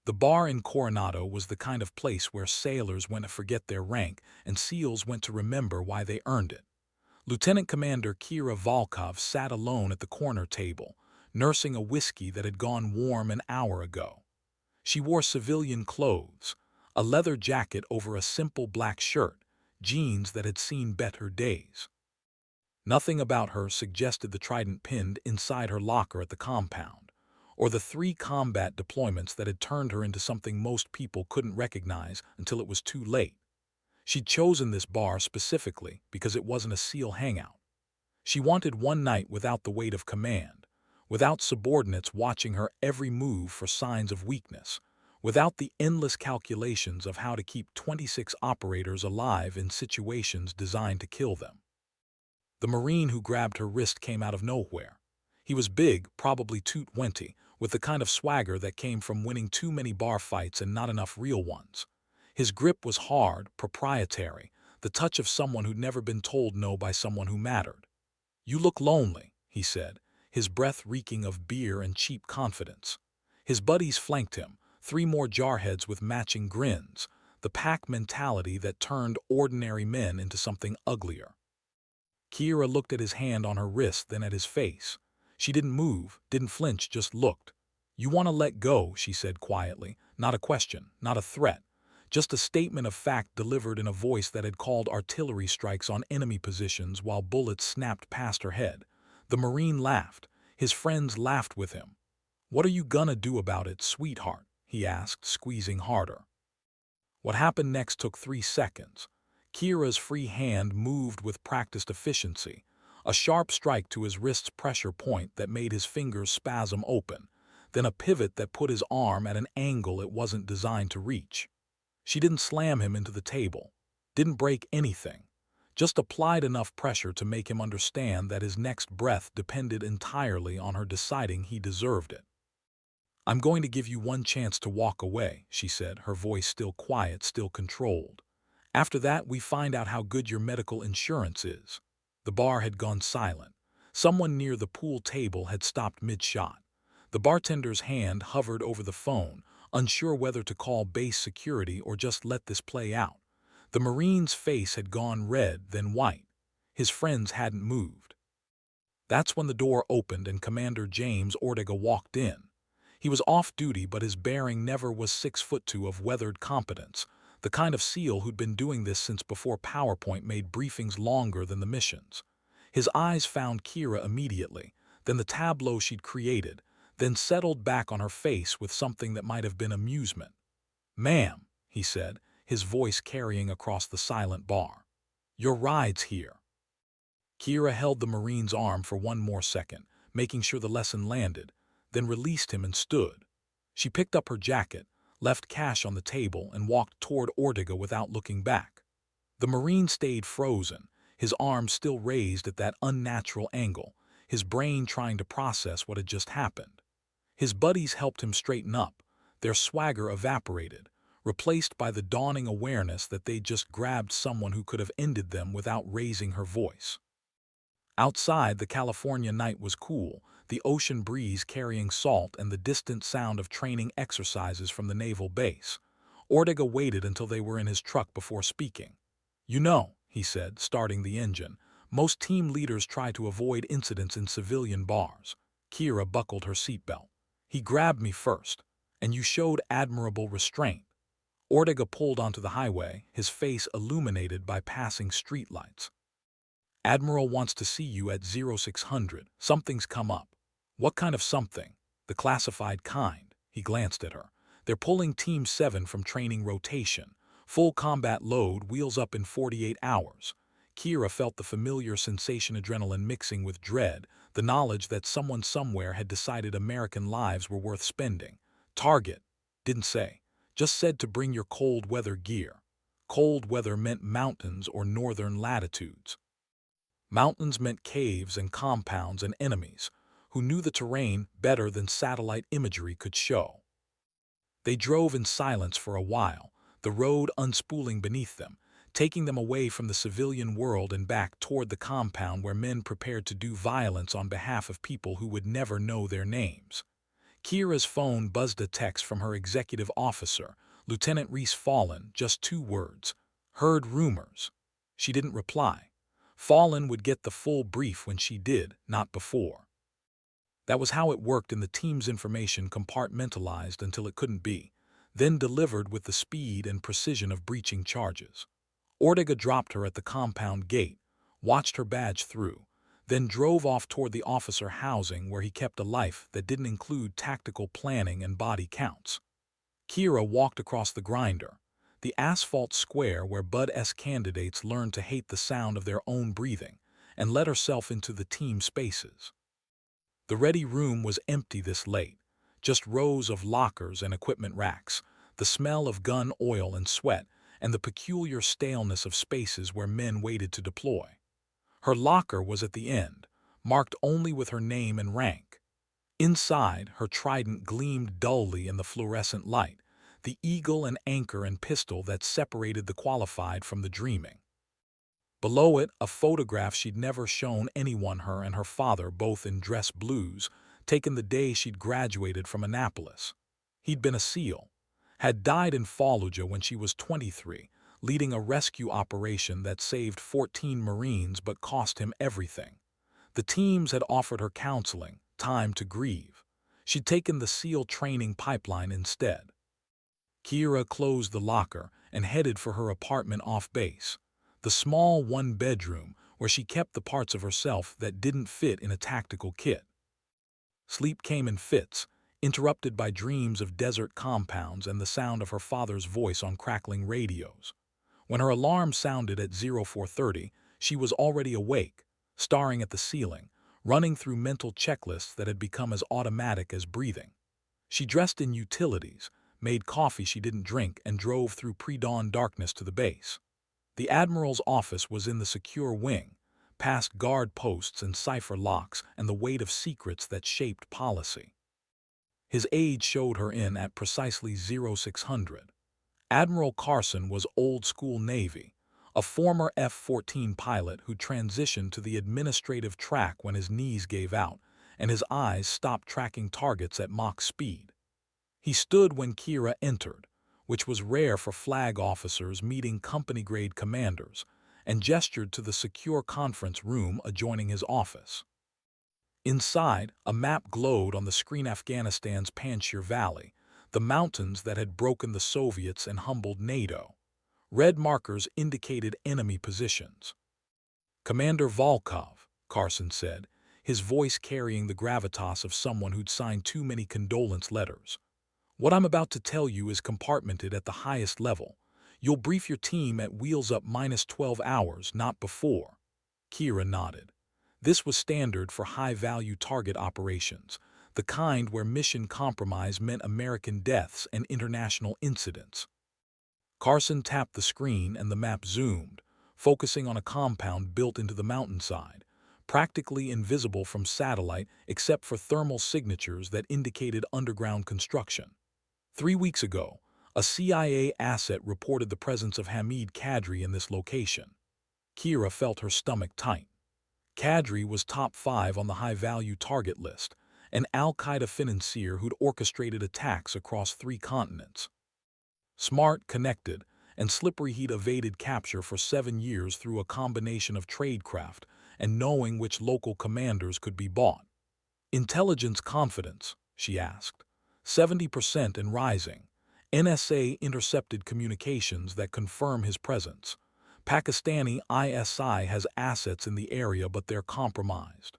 The bar in Coronado was the kind of place where sailors went to forget their rank and SEALs went to remember why they earned it. Lieutenant Commander Kira Volkov sat alone at the corner table, nursing a whiskey that had gone warm an hour ago. She wore civilian clothes, a leather jacket over a simple black shirt, jeans that had seen better days. Nothing about her suggested the trident pinned inside her locker at the compound, or the 3 combat deployments that had turned her into something most people couldn't recognize until it was too late. She'd chosen this bar specifically because it wasn't a SEAL hangout. She wanted one night without the weight of command, without subordinates watching her every move for signs of weakness, without the endless calculations of how to keep 26 operators alive in situations designed to kill them. The Marine who grabbed her wrist came out of nowhere. He was big, probably 220, with the kind of swagger that came from winning too many bar fights and not enough real ones. His grip was hard, proprietary, the touch of someone who'd never been told no by someone who mattered. "You look lonely," he said, his breath reeking of beer and cheap confidence. His buddies flanked him, 3 more jarheads with matching grins, the pack mentality that turned ordinary men into something uglier. Kira looked at his hand on her wrist, then at his face. She didn't move, didn't flinch, just looked. "You want to let go," she said quietly, not a question, not a threat, just a statement of fact delivered in a voice that had called artillery strikes on enemy positions while bullets snapped past her head. The Marine laughed. His friends laughed with him. "What are you gonna do about it, sweetheart?" he asked, squeezing harder. What happened next took 3 seconds. Kira's free hand moved with practiced efficiency, a sharp strike to his wrist's pressure point that made his fingers spasm open, then a pivot that put his arm at an angle it wasn't designed to reach. She didn't slam him into the table, didn't break anything, just applied enough pressure to make him understand that his next breath depended entirely on her deciding he deserved it. "I'm going to give you one chance to walk away," she said, her voice still quiet, still controlled. "After that, we find out how good your medical insurance is." The bar had gone silent. Someone near the pool table had stopped mid-shot. The bartender's hand hovered over the phone, unsure whether to call base security or just let this play out. The Marine's face had gone red, then white. His friends hadn't moved. That's when the door opened and Commander James Ortega walked in. He was off-duty, but his bearing never was 6'2" of weathered competence, the kind of SEAL who'd been doing this since before PowerPoint made briefings longer than the missions. His eyes found Kira immediately, then the tableau she'd created, then settled back on her face with something that might have been amusement. "Ma'am," he said, his voice carrying across the silent bar. "Your ride's here." Kira held the Marine's arm for one more second, making sure the lesson landed, then released him and stood. She picked up her jacket, left cash on the table, and walked toward Ortega without looking back. The Marine stayed frozen, his arms still raised at that unnatural angle, his brain trying to process what had just happened. His buddies helped him straighten up, their swagger evaporated, replaced by the dawning awareness that they'd just grabbed someone who could have ended them without raising her voice. Outside, the California night was cool, the ocean breeze carrying salt and the distant sound of training exercises from the naval base. Ortega waited until they were in his truck before speaking. "You know," he said, starting the engine, "most team leaders try to avoid incidents in civilian bars." Kira buckled her seatbelt. "He grabbed me first, and you showed admirable restraint." Ortega pulled onto the highway, his face illuminated by passing streetlights. "Admiral wants to see you at 0600. Something's come up." "What kind of something?" "The classified kind." He glanced at her. "They're pulling Team 7 from training rotation. Full combat load, wheels up in 48 hours. Kira felt the familiar sensation, adrenaline mixing with dread, the knowledge that someone somewhere had decided American lives were worth spending. "Target." "Didn't say. Just said to bring your cold weather gear." Cold weather meant mountains or northern latitudes. Mountains meant caves and compounds and enemies, who knew the terrain better than satellite imagery could show. They drove in silence for a while, the road unspooling beneath them, taking them away from the civilian world and back toward the compound where men prepared to do violence on behalf of people who would never know their names. Kira's phone buzzed a text from her executive officer, Lieutenant Reese Fallon, just 2 words. Heard rumors. She didn't reply. Fallon would get the full brief when she did, not before. That was how it worked, in the team's information compartmentalized until it couldn't be, then delivered with the speed and precision of breaching charges. Ortega dropped her at the compound gate, watched her badge through, then drove off toward the officer housing where he kept a life that didn't include tactical planning and body counts. Kira walked across the grinder, the asphalt square where Bud S candidates learned to hate the sound of their own breathing, and let herself into the team spaces. The ready room was empty this late, just rows of lockers and equipment racks, the smell of gun oil and sweat, and the peculiar staleness of spaces where men waited to deploy. Her locker was at the end, marked only with her name and rank. Inside, her trident gleamed dully in the fluorescent light, the eagle and anchor and pistol that separated the qualified from the dreaming. Below it, a photograph she'd never shown anyone, her and her father both in dress blues, taken the day she'd graduated from Annapolis. He'd been a SEAL, had died in Fallujah when she was 23, leading a rescue operation that saved 14 Marines but cost him everything. The teams had offered her counseling, time to grieve. She'd taken the SEAL training pipeline instead. Kira closed the locker and headed for her apartment off base, the small one-bedroom where she kept the parts of herself that didn't fit in a tactical kit. Sleep came in fits, interrupted by dreams of desert compounds and the sound of her father's voice on crackling radios. When her alarm sounded at 0430, she was already awake, staring at the ceiling, running through mental checklists that had become as automatic as breathing. She dressed in utilities, made coffee she didn't drink, and drove through pre-dawn darkness to the base. The Admiral's office was in the secure wing, past guard posts and cipher locks and the weight of secrets that shaped policy. His age showed her in at precisely 0600. Admiral Carson was old-school Navy, a former F-14 pilot who transitioned to the administrative track when his knees gave out and his eyes stopped tracking targets at Mach speed. He stood when Kira entered, which was rare for flag officers meeting company-grade commanders, and gestured to the secure conference room adjoining his office. Inside, a map glowed on the screen: Afghanistan's Panjshir Valley, the mountains that had broken the Soviets and humbled NATO. Red markers indicated enemy positions. "Commander Volkov," Carson said, his voice carrying the gravitas of someone who'd signed too many condolence letters. "What I'm about to tell you is compartmented at the highest level. You'll brief your team at wheels up minus 12 hours, not before." Kira nodded. This was standard for high-value target operations, the kind where mission compromise meant American deaths and international incidents. Carson tapped the screen and the map zoomed, focusing on a compound built into the mountainside, practically invisible from satellite except for thermal signatures that indicated underground construction. 3 weeks ago, a CIA asset reported the presence of Hamid Kadri in this location. Kira felt her stomach tight. Kadri was top 5 on the high-value target list, an al-Qaeda financier who'd orchestrated attacks across 3 continents. Smart, connected, and slippery, he'd evaded capture for 7 years through a combination of tradecraft and knowing which local commanders could be bought. "Intelligence confidence?" she asked. 70% and rising. NSA intercepted communications that confirm his presence. Pakistani ISI has assets in the area, but they're compromised.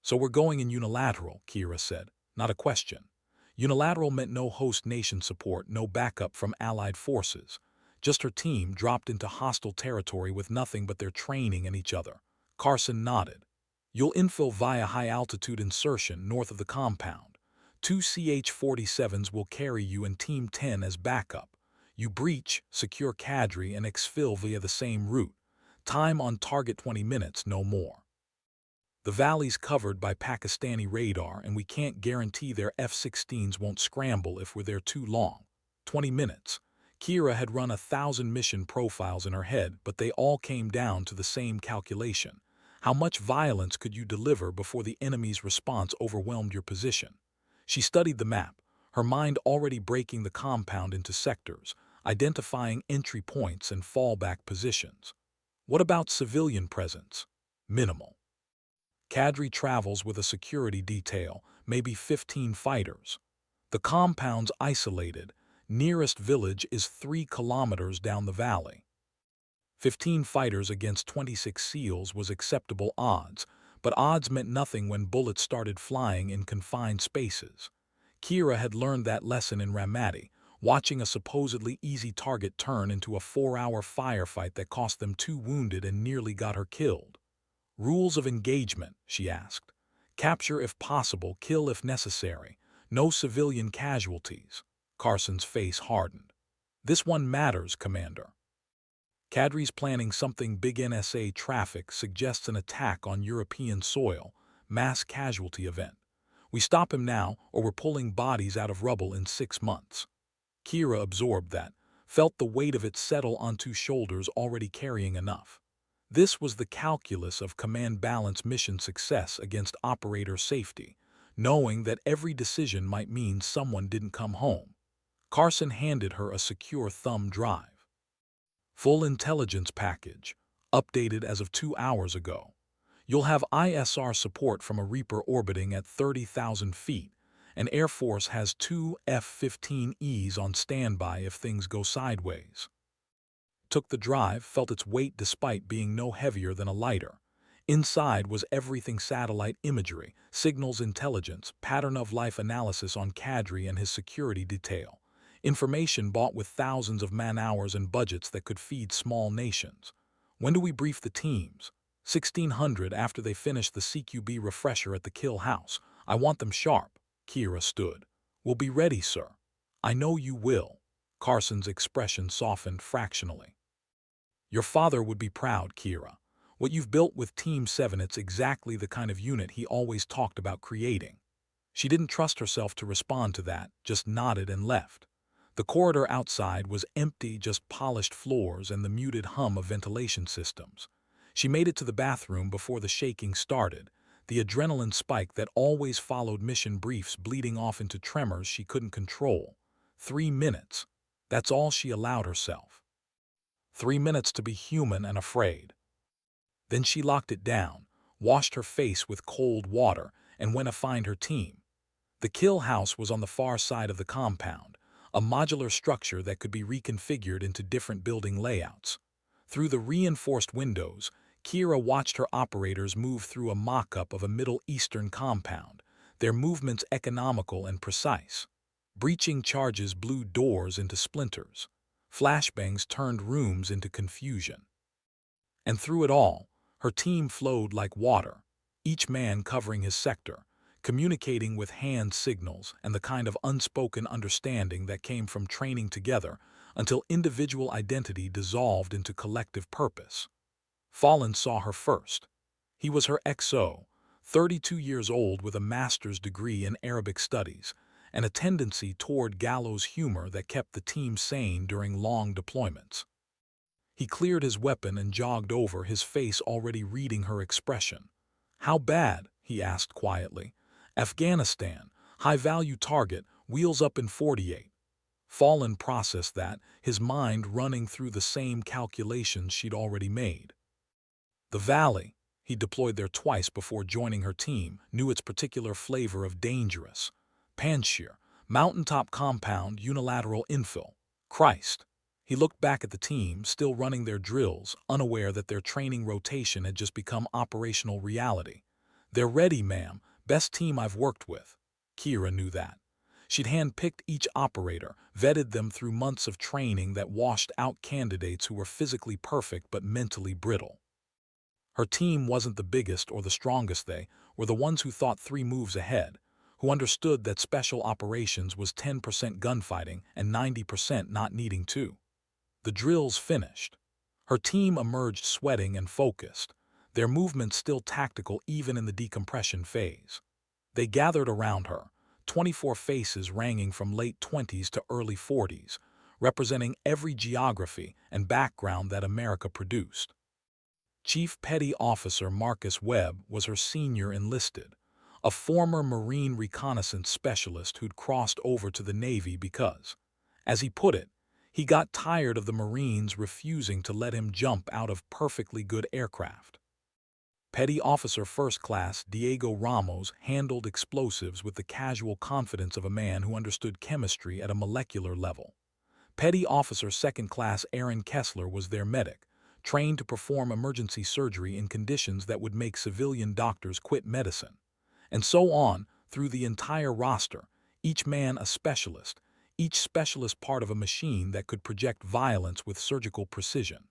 "So we're going in unilateral," Kira said, not a question. Unilateral meant no host nation support, no backup from allied forces. Just her team dropped into hostile territory with nothing but their training and each other. Carson nodded. "You'll infill via high-altitude insertion north of the compound. 2 CH-47s will carry you and Team 10 as backup. You breach, secure Kadri, and exfil via the same route. Time on target 20 minutes, no more. The valley's covered by Pakistani radar, and we can't guarantee their F-16s won't scramble if we're there too long." 20 minutes. Kira had run 1,000 mission profiles in her head, but they all came down to the same calculation. How much violence could you deliver before the enemy's response overwhelmed your position? She studied the map, her mind already breaking the compound into sectors, identifying entry points and fallback positions. What about civilian presence? Minimal. Kadri travels with a security detail, maybe 15 fighters. The compound's isolated. Nearest village is 3 kilometers down the valley. 15 fighters against 26 SEALs was acceptable odds, but odds meant nothing when bullets started flying in confined spaces. Kira had learned that lesson in Ramadi, watching a supposedly easy target turn into a 4-hour firefight that cost them 2 wounded and nearly got her killed. Rules of engagement, she asked. Capture if possible, kill if necessary. No civilian casualties. Carson's face hardened. This one matters, Commander. Kadri's planning something big. NSA traffic suggests an attack on European soil, mass casualty event. We stop him now or we're pulling bodies out of rubble in 6 months. Kira absorbed that, felt the weight of it settle onto shoulders already carrying enough. This was the calculus of command balance mission success against operator safety, knowing that every decision might mean someone didn't come home. Carson handed her a secure thumb drive. Full intelligence package, updated as of 2 hours ago. You'll have ISR support from a Reaper orbiting at 30,000 feet, and Air Force has 2 F-15Es on standby if things go sideways. Took the drive, felt its weight despite being no heavier than a lighter. Inside was everything: satellite imagery, signals intelligence, pattern of life analysis on Kadri and his security detail. Information bought with thousands of man-hours and budgets that could feed small nations. When do we brief the teams? 1600 after they finish the CQB refresher at the kill house. I want them sharp. Kira stood. We'll be ready, sir. I know you will. Carson's expression softened fractionally. Your father would be proud, Kira. What you've built with Team 7, it's exactly the kind of unit he always talked about creating. She didn't trust herself to respond to that, just nodded and left. The corridor outside was empty, just polished floors and the muted hum of ventilation systems. She made it to the bathroom before the shaking started, the adrenaline spike that always followed mission briefs bleeding off into tremors she couldn't control. 3 minutes. That's all she allowed herself. 3 minutes to be human and afraid. Then she locked it down, washed her face with cold water, and went to find her team. The kill house was on the far side of the compound, a modular structure that could be reconfigured into different building layouts. Through the reinforced windows, Kira watched her operators move through a mock-up of a Middle Eastern compound, their movements economical and precise. Breaching charges blew doors into splinters. Flashbangs turned rooms into confusion. And through it all, her team flowed like water, each man covering his sector, communicating with hand signals and the kind of unspoken understanding that came from training together until individual identity dissolved into collective purpose. Fallen saw her first. He was her XO, 32 years old with a master's degree in Arabic studies, and a tendency toward gallows humor that kept the team sane during long deployments. He cleared his weapon and jogged over, his face already reading her expression. How bad? He asked quietly. Afghanistan, high-value target, wheels up in 48. Fallen processed that, his mind running through the same calculations she'd already made. The valley, he deployed there twice before joining her team, knew its particular flavor of dangerous. Panjshir, mountaintop compound, unilateral infill. Christ. He looked back at the team, still running their drills, unaware that their training rotation had just become operational reality. They're ready, ma'am. Best team I've worked with. Kira knew that. She'd handpicked each operator, vetted them through months of training that washed out candidates who were physically perfect but mentally brittle. Her team wasn't the biggest or the strongest, they were the ones who thought 3 moves ahead, who understood that special operations was 10% gunfighting and 90% not needing to. The drills finished. Her team emerged sweating and focused, their movements still tactical even in the decompression phase. They gathered around her, 24 faces ranging from late 20s to early 40s, representing every geography and background that America produced. Chief Petty Officer Marcus Webb was her senior enlisted, a former Marine reconnaissance specialist who'd crossed over to the Navy because, as he put it, he got tired of the Marines refusing to let him jump out of perfectly good aircraft. Petty Officer First Class Diego Ramos handled explosives with the casual confidence of a man who understood chemistry at a molecular level. Petty Officer Second Class Aaron Kessler was their medic, trained to perform emergency surgery in conditions that would make civilian doctors quit medicine. And so on, through the entire roster, each man a specialist, each specialist part of a machine that could project violence with surgical precision.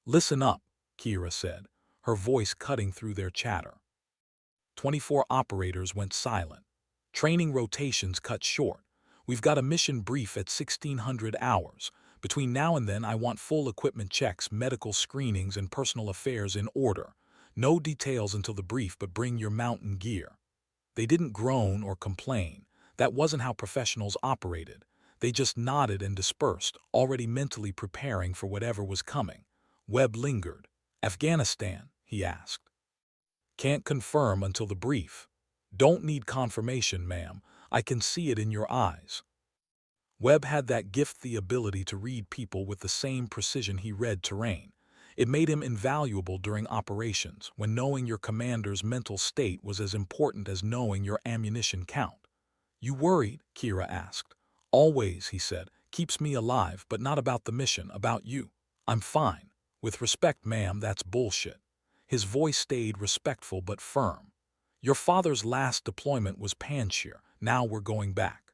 "Listen up," Kira said, her voice cutting through their chatter. 24 operators went silent. Training rotations cut short. We've got a mission brief at 1600 hours. Between now and then, I want full equipment checks, medical screenings, and personal affairs in order. No details until the brief, but bring your mountain gear. They didn't groan or complain. That wasn't how professionals operated. They just nodded and dispersed, already mentally preparing for whatever was coming. Webb lingered. "Afghanistan?" he asked. "Can't confirm until the brief." "Don't need confirmation, ma'am. I can see it in your eyes." Webb had that gift, the ability to read people with the same precision he read terrain. It made him invaluable during operations, when knowing your commander's mental state was as important as knowing your ammunition count. "You worried?" Kira asked. "Always," he said. "Keeps me alive, but not about the mission, about you." "I'm fine." "With respect, ma'am, that's bullshit." His voice stayed respectful but firm. "Your father's last deployment was Panjshir. Now we're going back."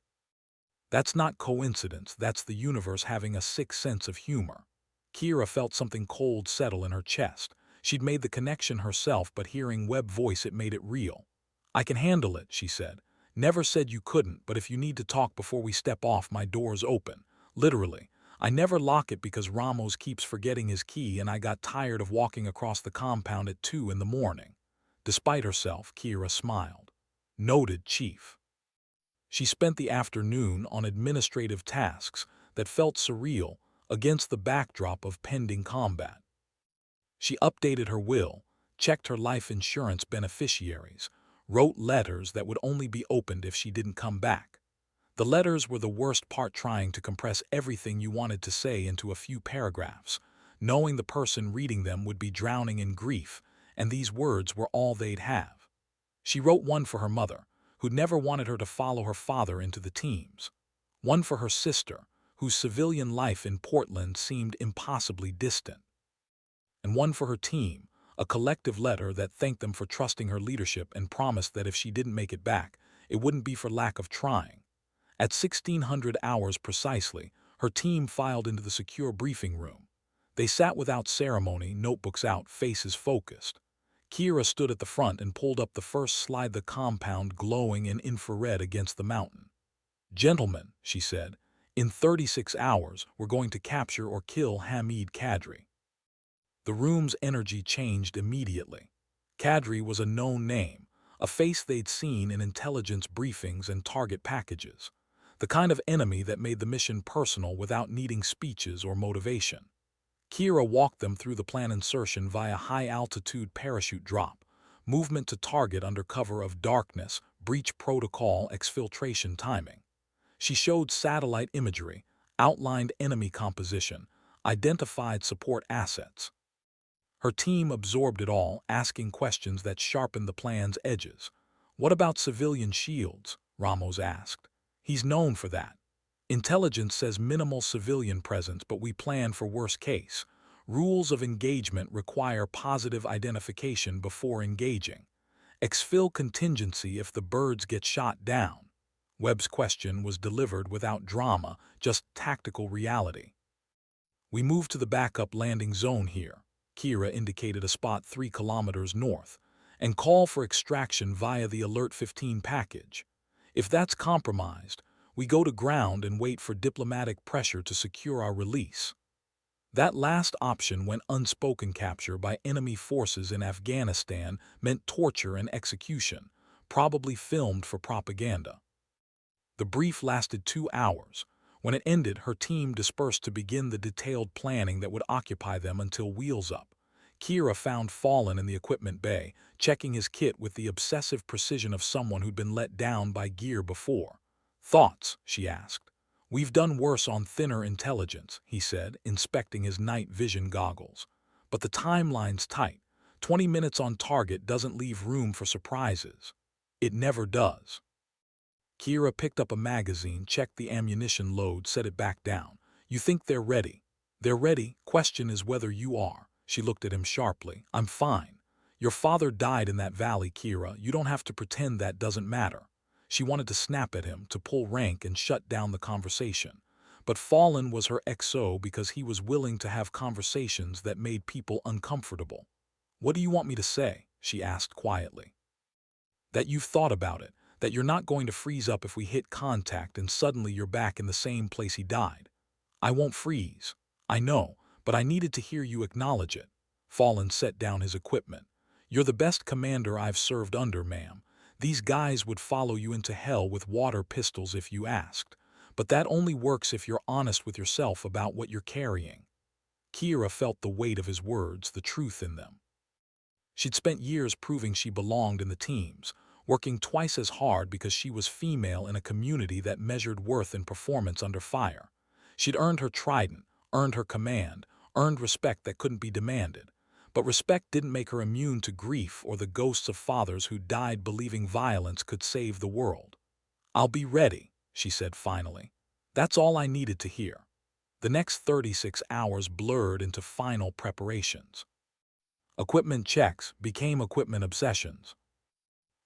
That's not coincidence, that's the universe having a sick sense of humor. Kira felt something cold settle in her chest. She'd made the connection herself, but hearing Webb's voice, it made it real. "I can handle it," she said. "Never said you couldn't, but if you need to talk before we step off, my door's open. Literally. I never lock it because Ramos keeps forgetting his key and I got tired of walking across the compound at 2 in the morning." Despite herself, Kira smiled. "Noted, Chief." She spent the afternoon on administrative tasks that felt surreal against the backdrop of pending combat. She updated her will, checked her life insurance beneficiaries, wrote letters that would only be opened if she didn't come back. The letters were the worst part, trying to compress everything you wanted to say into a few paragraphs, knowing the person reading them would be drowning in grief, and these words were all they'd have. She wrote one for her mother, who'd never wanted her to follow her father into the teams. One for her sister, whose civilian life in Portland seemed impossibly distant. And one for her team, a collective letter that thanked them for trusting her leadership and promised that if she didn't make it back, it wouldn't be for lack of trying. At 1600 hours precisely, her team filed into the secure briefing room. They sat without ceremony, notebooks out, faces focused. Kira stood at the front and pulled up the first slide, the compound glowing in infrared against the mountain. "Gentlemen," she said, "in 36 hours, we're going to capture or kill Hamid Kadri." The room's energy changed immediately. Kadri was a known name, a face they'd seen in intelligence briefings and target packages, the kind of enemy that made the mission personal without needing speeches or motivation. Kira walked them through the plan: insertion via high-altitude parachute drop, movement to target under cover of darkness, breach protocol, exfiltration timing. She showed satellite imagery, outlined enemy composition, identified support assets. Her team absorbed it all, asking questions that sharpened the plan's edges. "What about civilian shields?" Ramos asked. "He's known for that." "Intelligence says minimal civilian presence, but we plan for worst case. Rules of engagement require positive identification before engaging. Exfil contingency if the birds get shot down." Webb's question was delivered without drama, just tactical reality. "We move to the backup landing zone here." Kira indicated a spot 3 kilometers north, "and call for extraction via the Alert 15 package. If that's compromised, we go to ground and wait for diplomatic pressure to secure our release." That last option, when unspoken, capture by enemy forces in Afghanistan meant torture and execution, probably filmed for propaganda. The brief lasted 2 hours. When it ended, her team dispersed to begin the detailed planning that would occupy them until Wheels Up. Kira found Fallen in the equipment bay, checking his kit with the obsessive precision of someone who'd been let down by gear before. "Thoughts?" she asked. "We've done worse on thinner intelligence," he said, inspecting his night vision goggles. "But the timeline's tight. 20 minutes on target doesn't leave room for surprises. It never does." Kira picked up a magazine, checked the ammunition load, set it back down. "You think they're ready?" "They're ready. Question is whether you are." She looked at him sharply. "I'm fine. Your father died in that valley, Kira. You don't have to pretend that doesn't matter." She wanted to snap at him, to pull rank and shut down the conversation. But Fallen was her XO because he was willing to have conversations that made people uncomfortable. "What do you want me to say?" she asked quietly. "That you've thought about it, that you're not going to freeze up if we hit contact and suddenly you're back in the same place he died." "I won't freeze. I know, but I needed to hear you acknowledge it." Fallen set down his equipment. "You're the best commander I've served under, ma'am. These guys would follow you into hell with water pistols if you asked. But that only works if you're honest with yourself about what you're carrying." Kira felt the weight of his words, the truth in them. She'd spent years proving she belonged in the teams, working twice as hard because she was female in a community that measured worth in performance under fire. She'd earned her trident, earned her command, earned respect that couldn't be demanded. But respect didn't make her immune to grief or the ghosts of fathers who died believing violence could save the world. "I'll be ready," she said finally. That's all I needed to hear. The next 36 hours blurred into final preparations. Equipment checks became equipment obsessions.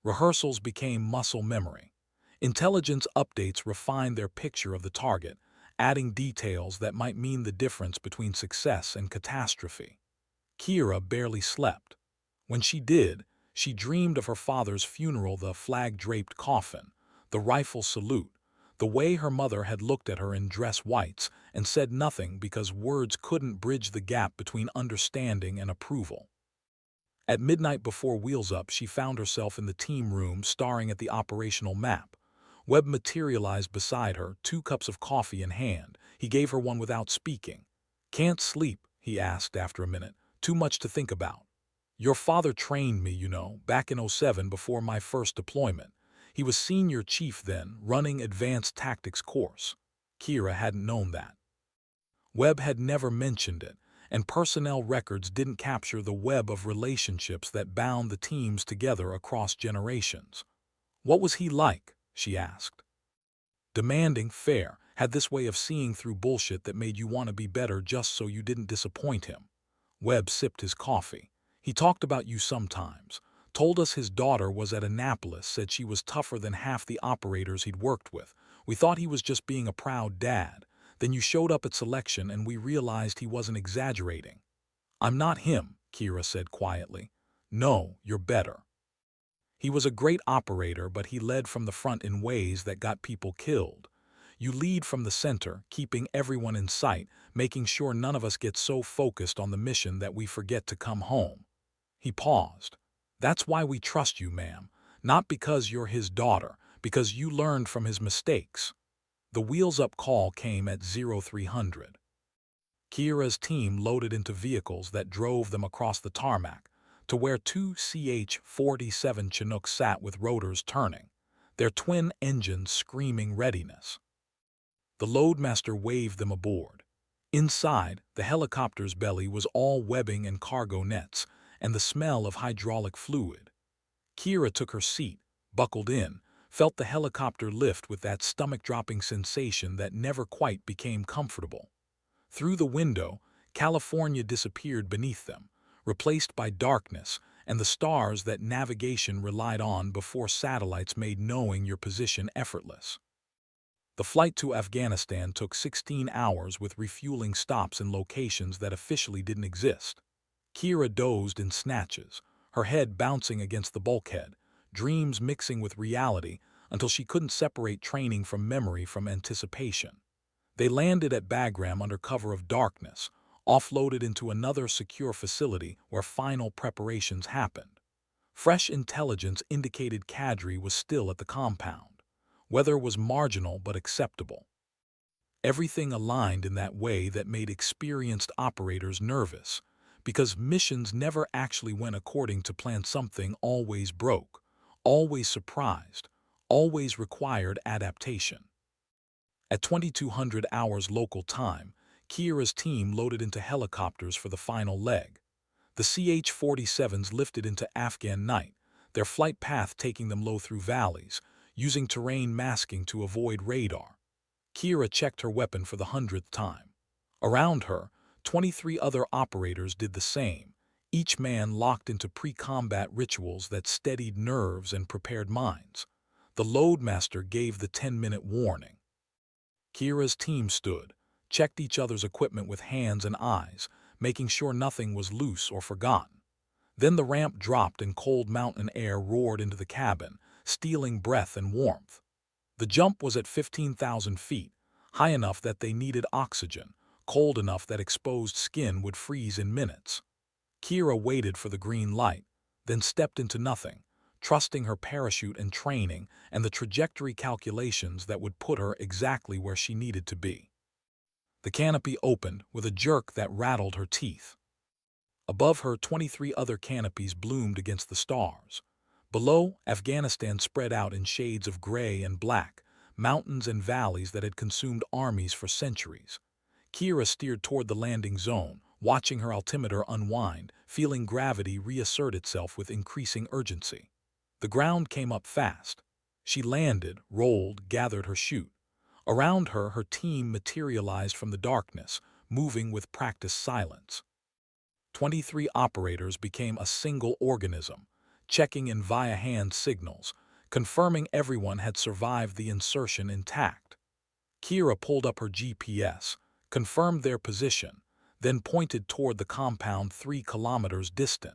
Rehearsals became muscle memory. Intelligence updates refined their picture of the target, adding details that might mean the difference between success and catastrophe. Kira barely slept. When she did, she dreamed of her father's funeral, the flag-draped coffin, the rifle salute, the way her mother had looked at her in dress whites and said nothing because words couldn't bridge the gap between understanding and approval. At midnight before Wheels Up, she found herself in the team room staring at the operational map. Webb materialized beside her, 2 cups of coffee in hand. He gave her one without speaking. "Can't sleep?" he asked after a minute. "Too much to think about." "Your father trained me, you know, back in '07 before my first deployment. He was senior chief then, running advanced tactics course." Kira hadn't known that. Webb had never mentioned it, and personnel records didn't capture the web of relationships that bound the teams together across generations. "What was he like?" she asked. "Demanding, fair, had this way of seeing through bullshit that made you want to be better just so you didn't disappoint him." Webb sipped his coffee. "He talked about you sometimes. Told us his daughter was at Annapolis, said she was tougher than half the operators he'd worked with. We thought he was just being a proud dad. Then you showed up at selection and we realized he wasn't exaggerating." "I'm not him," Kira said quietly. "No, you're better. He was a great operator, but he led from the front in ways that got people killed. You lead from the center, keeping everyone in sight, making sure none of us get so focused on the mission that we forget to come home." He paused. "That's why we trust you, ma'am. Not because you're his daughter, because you learned from his mistakes." The Wheels Up call came at 0300. Kira's team loaded into vehicles that drove them across the tarmac to where 2 CH-47 Chinooks sat with rotors turning, their twin engines screaming readiness. The loadmaster waved them aboard. Inside, the helicopter's belly was all webbing and cargo nets, and the smell of hydraulic fluid. Kira took her seat, buckled in, felt the helicopter lift with that stomach-dropping sensation that never quite became comfortable. Through the window, California disappeared beneath them, replaced by darkness and the stars that navigation relied on before satellites made knowing your position effortless. The flight to Afghanistan took 16 hours with refueling stops in locations that officially didn't exist. Kira dozed in snatches, her head bouncing against the bulkhead, dreams mixing with reality until she couldn't separate training from memory from anticipation. They landed at Bagram under cover of darkness, offloaded into another secure facility where final preparations happened. Fresh intelligence indicated Kadri was still at the compound. Weather was marginal but acceptable. Everything aligned in that way that made experienced operators nervous. because missions never actually went according to plan. Something always broke, always surprised, always required adaptation. At 2200 hours local time, Kira's team loaded into helicopters for the final leg. The CH-47s lifted into Afghan night, their flight path taking them low through valleys, using terrain masking to avoid radar. Kira checked her weapon for the 100th time. Around her, 23 other operators did the same, each man locked into pre-combat rituals that steadied nerves and prepared minds. The loadmaster gave the 10-minute warning. Kira's team stood, checked each other's equipment with hands and eyes, making sure nothing was loose or forgotten. Then the ramp dropped and cold mountain air roared into the cabin, stealing breath and warmth. The jump was at 15,000 feet, high enough that they needed oxygen, cold enough that exposed skin would freeze in minutes. Kira waited for the green light, then stepped into nothing, trusting her parachute and training and the trajectory calculations that would put her exactly where she needed to be. The canopy opened with a jerk that rattled her teeth. Above her, 23 other canopies bloomed against the stars. Below, Afghanistan spread out in shades of gray and black, mountains and valleys that had consumed armies for centuries. Kira steered toward the landing zone, watching her altimeter unwind, feeling gravity reassert itself with increasing urgency. The ground came up fast. She landed, rolled, gathered her chute. Around her, her team materialized from the darkness, moving with practiced silence. 23 operators became a single organism, checking in via hand signals, confirming everyone had survived the insertion intact. Kira pulled up her GPS, confirmed their position, then pointed toward the compound 3 kilometers distant.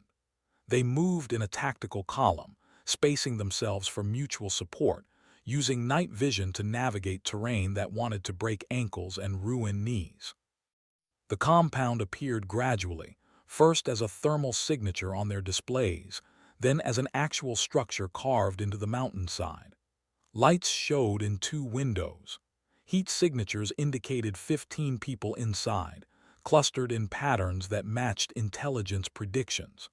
They moved in a tactical column, spacing themselves for mutual support, using night vision to navigate terrain that wanted to break ankles and ruin knees. The compound appeared gradually, first as a thermal signature on their displays, then as an actual structure carved into the mountainside. Lights showed in 2 windows. Heat signatures indicated 15 people inside, clustered in patterns that matched intelligence predictions.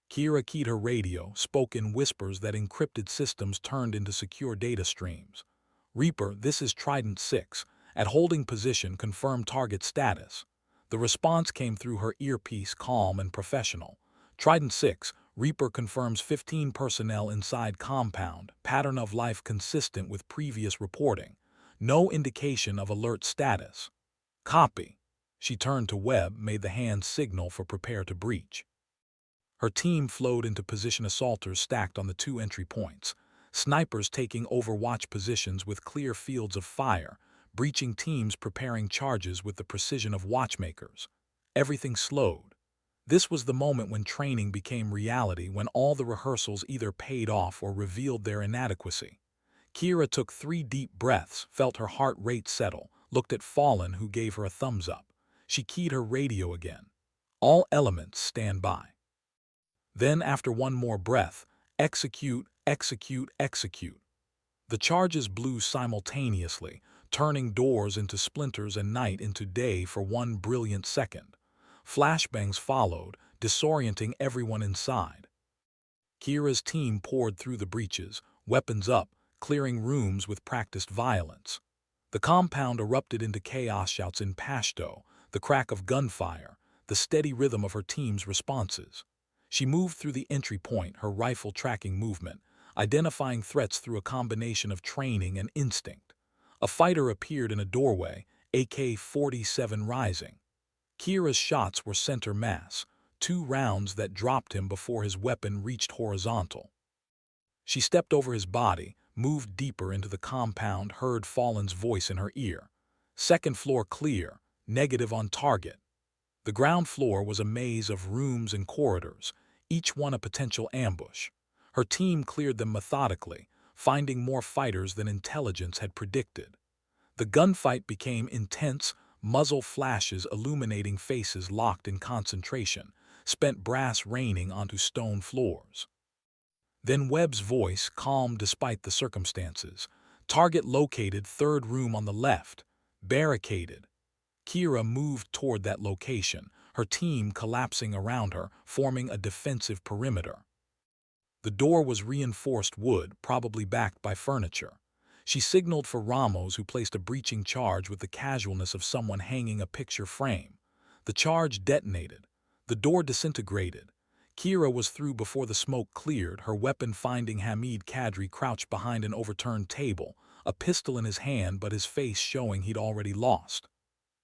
Kira keyed her radio, spoke in whispers that encrypted systems turned into secure data streams. "Reaper, this is Trident 6. At holding position, confirm target status." The response came through her earpiece, calm and professional. "Trident 6, Reaper confirms 15 personnel inside compound, pattern of life consistent with previous reporting. No indication of alert status." "Copy." She turned to Webb, made the hand signal for prepare to breach. Her team flowed into position, assaulters stacked on the 2 entry points, snipers taking overwatch positions with clear fields of fire, breaching teams preparing charges with the precision of watchmakers. Everything slowed. This was the moment when training became reality, when all the rehearsals either paid off or revealed their inadequacy. Kira took 3 deep breaths, felt her heart rate settle, looked at Fallen, who gave her a thumbs up. She keyed her radio again. "All elements stand by." Then, after one more breath, "Execute, execute, execute." The charges blew simultaneously, turning doors into splinters and night into day for one brilliant second. Flashbangs followed, disorienting everyone inside. Kira's team poured through the breaches, weapons up, clearing rooms with practiced violence. The compound erupted into chaos, shouts in Pashto, the crack of gunfire, the steady rhythm of her team's responses. She moved through the entry point, her rifle tracking movement, identifying threats through a combination of training and instinct. A fighter appeared in a doorway, AK-47 rising. Kira's shots were center mass, 2 rounds that dropped him before his weapon reached horizontal. She stepped over his body, moved deeper into the compound, heard Fallen's voice in her ear. "Second floor clear, negative on target." The ground floor was a maze of rooms and corridors, each one a potential ambush. Her team cleared them methodically, finding more fighters than intelligence had predicted. The gunfight became intense, muzzle flashes illuminating faces locked in concentration, spent brass raining onto stone floors. Then Webb's voice, calm despite the circumstances. "Target located, 3rd room on the left. Barricaded." Kira moved toward that location, her team collapsing around her, forming a defensive perimeter. The door was reinforced wood, probably backed by furniture. She signaled for Ramos, who placed a breaching charge with the casualness of someone hanging a picture frame. The charge detonated. The door disintegrated. Kira was through before the smoke cleared, her weapon finding Hamid Kadri crouched behind an overturned table, a pistol in his hand but his face showing he'd already lost.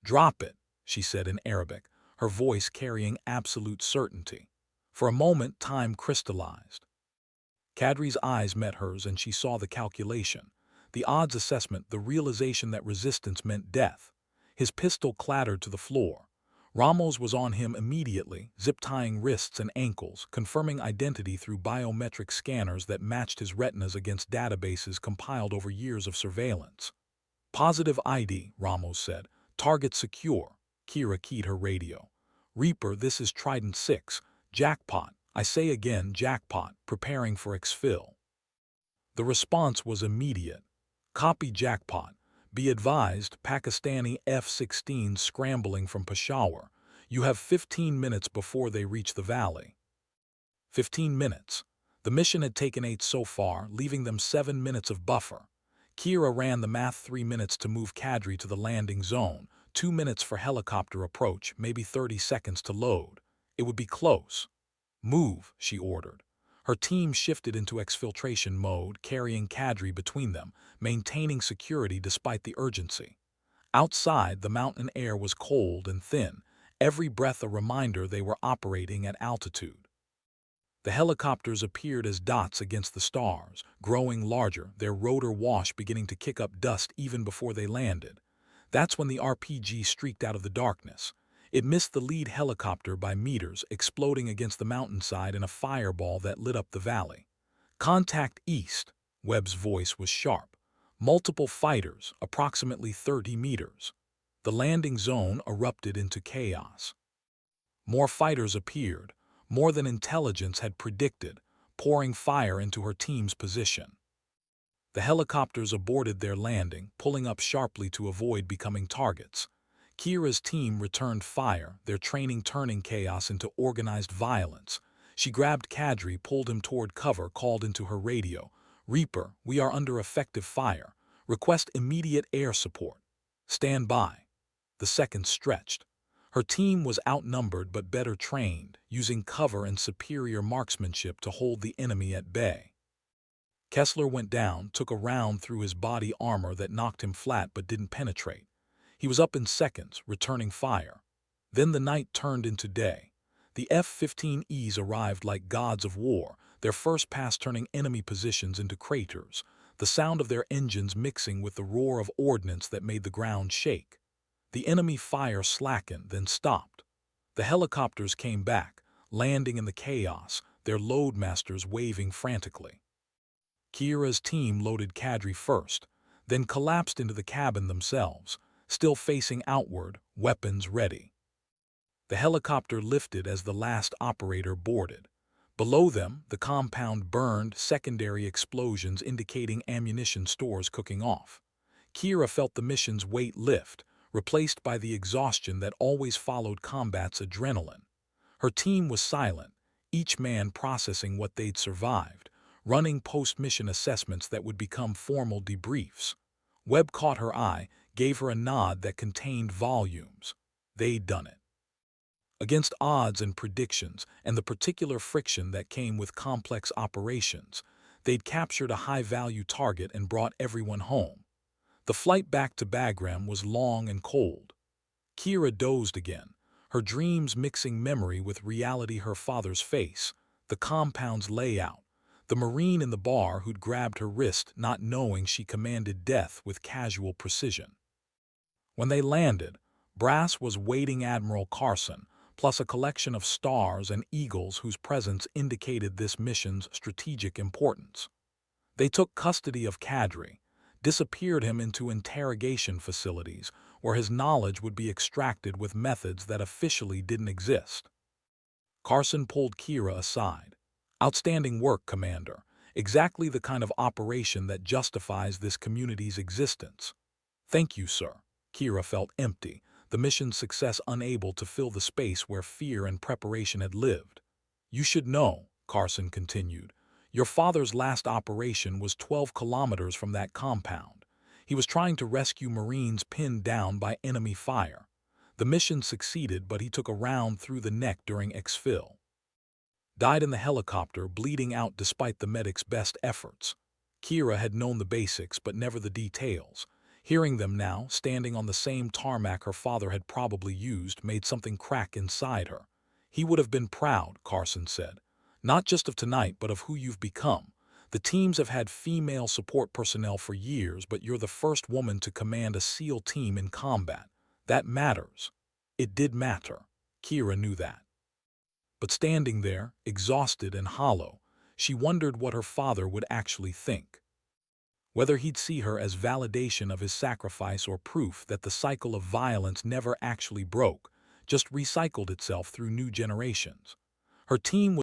"Drop it," she said in Arabic, her voice carrying absolute certainty. For a moment, time crystallized. Kadri's eyes met hers and she saw the calculation. The odds assessment, the realization that resistance meant death. His pistol clattered to the floor. Ramos was on him immediately, zip-tying wrists and ankles, confirming identity through biometric scanners that matched his retinas against databases compiled over years of surveillance. "Positive ID," Ramos said. "Target secure." Kira keyed her radio. "Reaper, this is Trident 6. Jackpot. I say again, jackpot, preparing for exfil." The response was immediate. "Copy jackpot. Be advised, Pakistani F-16 scrambling from Peshawar. You have 15 minutes before they reach the valley." 15 minutes. The mission had taken 8 so far, leaving them 7 minutes of buffer. Kira ran the math: 3 minutes to move Kadri to the landing zone, 2 minutes for helicopter approach, maybe 30 seconds to load. It would be close. "Move," she ordered. Her team shifted into exfiltration mode, carrying Kadri between them, maintaining security despite the urgency. Outside, the mountain air was cold and thin, every breath a reminder they were operating at altitude. The helicopters appeared as dots against the stars, growing larger, their rotor wash beginning to kick up dust even before they landed. That's when the RPG streaked out of the darkness. It missed the lead helicopter by meters, exploding against the mountainside in a fireball that lit up the valley. "Contact east," Webb's voice was sharp. "Multiple fighters, approximately 30 meters." The landing zone erupted into chaos. More fighters appeared, more than intelligence had predicted, pouring fire into her team's position. The helicopters aborted their landing, pulling up sharply to avoid becoming targets. Kira's team returned fire, their training turning chaos into organized violence. She grabbed Kadri, pulled him toward cover, called into her radio. "Reaper, we are under effective fire. Request immediate air support. Stand by." The seconds stretched. Her team was outnumbered but better trained, using cover and superior marksmanship to hold the enemy at bay. Kessler went down, took a round through his body armor that knocked him flat but didn't penetrate. He was up in seconds, returning fire. Then the night turned into day. The F-15Es arrived like gods of war, their first pass turning enemy positions into craters, the sound of their engines mixing with the roar of ordnance that made the ground shake. The enemy fire slackened, then stopped. The helicopters came back, landing in the chaos, their loadmasters waving frantically. Kira's team loaded Kadri first, then collapsed into the cabin themselves, still facing outward, weapons ready. The helicopter lifted as the last operator boarded. Below them, the compound burned, secondary explosions indicating ammunition stores cooking off. Kira felt the mission's weight lift, replaced by the exhaustion that always followed combat's adrenaline. Her team was silent, each man processing what they'd survived, running post-mission assessments that would become formal debriefs. Webb caught her eye, gave her a nod that contained volumes. They'd done it. Against odds and predictions, and the particular friction that came with complex operations, they'd captured a high-value target and brought everyone home. The flight back to Bagram was long and cold. Kira dozed again, her dreams mixing memory with reality: her father's face, the compound's layout, the Marine in the bar who'd grabbed her wrist not knowing she commanded death with casual precision. When they landed, Brass was waiting Admiral Carson, plus a collection of stars and eagles whose presence indicated this mission's strategic importance. They took custody of Kadri, disappeared him into interrogation facilities where his knowledge would be extracted with methods that officially didn't exist. Carson pulled Kira aside. "Outstanding work, Commander. Exactly the kind of operation that justifies this community's existence." "Thank you, sir." Kira felt empty. the mission's success unable to fill the space where fear and preparation had lived. "You should know," Carson continued, "your father's last operation was 12 kilometers from that compound. He was trying to rescue Marines pinned down by enemy fire. The mission succeeded, but he took a round through the neck during exfil. Died in the helicopter, bleeding out despite the medic's best efforts." Kira had known the basics, but never the details. Hearing them now, standing on the same tarmac her father had probably used, made something crack inside her. "He would have been proud," Carson said. "Not just of tonight, but of who you've become. The teams have had female support personnel for years, but you're the first woman to command a SEAL team in combat. That matters." It did matter. Kira knew that. But standing there, exhausted and hollow, she wondered what her father would actually think. Whether he'd see her as validation of his sacrifice or proof that the cycle of violence never actually broke, just recycled itself through new generations. Her team